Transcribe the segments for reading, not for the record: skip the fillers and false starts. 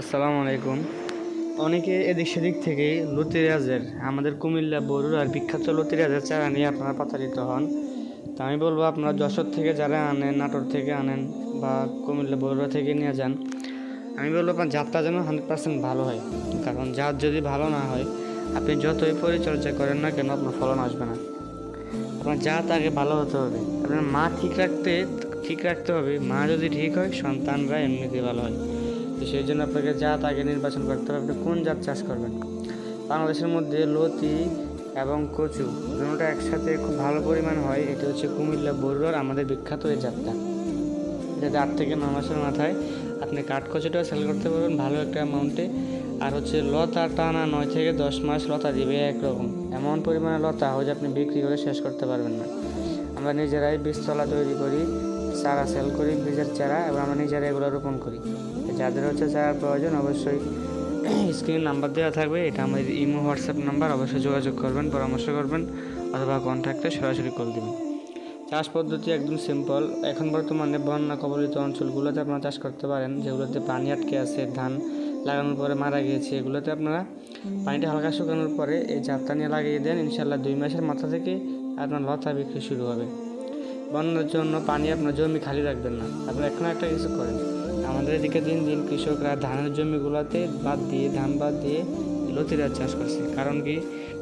আসসালামু আলাইকুম। অনেকে এদিক সেদিক থেকে লতিরাজের আমাদের কুমিল্লা বরুড়ার বিখ্যাত লতিরাজের চারা নিয়ে আপনারা প্রতারিত হন। তা আমি বলবো, আপনারা যশোর থেকে যারা আনেন, নাটোর থেকে আনেন বা কুমিল্লা বরুড়া থেকে নিয়ে যান, আমি বলবো আপনার জাতটা যেন 100% ভালো হয়। কারণ জাত যদি ভালো না হয়, আপনি যতই পরিচর্যা করেন না কেন আপনার ফলন আসবে না। আপনার জাত আগে ভালো হতে হবে, আপনার মা ঠিক রাখতে হবে। মা যদি ঠিক হয়, সন্তানরা এমনিতেই ভালো হয়। তো সেই জন্য আপনাকে জাত আগে নির্বাচন করতে হবে, আপনি কোন জাত চাষ করবেন। বাংলাদেশের মধ্যে লতি এবং কচু দুটোটা একসাথে খুব ভালো পরিমাণ হয়। এটা হচ্ছে কুমিল্লা বরুড়ার আমাদের বিখ্যাত এই জাতটা। যাতে 8 থেকে 9 মাসের মাথায় আপনি কাঠ কচুটাও সেল করতে পারবেন ভালো একটা অ্যামাউন্টে। আর হচ্ছে লতা টানা 9 থেকে 10 মাস লতা দিবে একরকম, এমন পরিমাণে লতা হয় যে আপনি বিক্রি করে শেষ করতে পারবেন না। আমরা নিজেরাই বীজতলা তৈরি করি, চারা সেল করি, বীজের চারা, এবং আমরা নিজেরা এগুলো রোপণ করি। যাদের হচ্ছে চারার প্রয়োজন অবশ্যই স্ক্রিনে নাম্বার দেওয়া থাকবে, এটা আমাদের ইমো হোয়াটসঅ্যাপ নাম্বার, অবশ্যই যোগাযোগ করবেন, পরামর্শ করবেন অথবা কন্ট্যাক্টে সরাসরি কল দেবেন। চাষ পদ্ধতি একদম সিম্পল। এখন বর্তমানে বন্যা কবলিত অঞ্চলগুলোতে আপনারা চাষ করতে পারেন, যেগুলোতে পানি আটকে আছে, ধান লাগানোর পরে মারা গিয়েছে, এগুলোতে আপনারা পানিটা হালকা শুকানোর পরে এই জাতটা নিয়ে লাগিয়ে দেন। ইনশাল্লাহ 2 মাসের মাথা থেকে আপনার লতা বিক্রি শুরু হবে। বন্যার জন্য পানি আপনার জমি খালি রাখবেন না। আপনারা এখন একটা কিছু করেন, আমাদের এদিকে দিন দিন কৃষকরা ধানের জমিগুলোতে ধান বাদ দিয়ে লতিরাজ চাষ করছে। কারণ কি?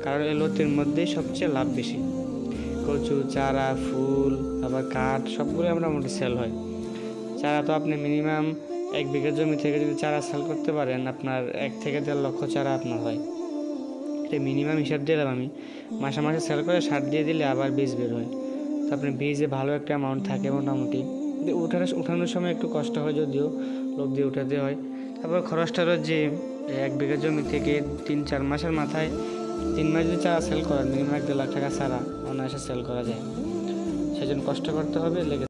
কারণ এই লতির মধ্যেই সবচেয়ে লাভ বেশি। কচু চারা, ফুল, আবার কাঠ সবগুলো মোটামুটি সেল হয়। চারা তো আপনি মিনিমাম 1 বিঘা জমি থেকে যদি চারা সেল করতে পারেন, আপনার 1 থেকে 1.5 লক্ষ চারা আপনার হয়। এটা মিনিমাম হিসাব দিলাম আমি। মাসে মাসে সেল করে সার দিয়ে দিলে আবার বীজ বের হয়। তো আপনি বীজে ভালো একটা অ্যামাউন্ট থাকে মোটামুটি। উঠানোর সময় একটু কষ্ট হয়, যদিও লোক দিয়ে উঠাতে হয়। তারপর খরচটা যে 1 বিঘা জমি থেকে 3-4 মাসের মাথায় 3 মাস যদি চারা সেল করেন, মিনিমাম 1.5 লাখ টাকা চারা অনায়াসে সেল করা যায়। সেজন্য কষ্ট করতে হবে।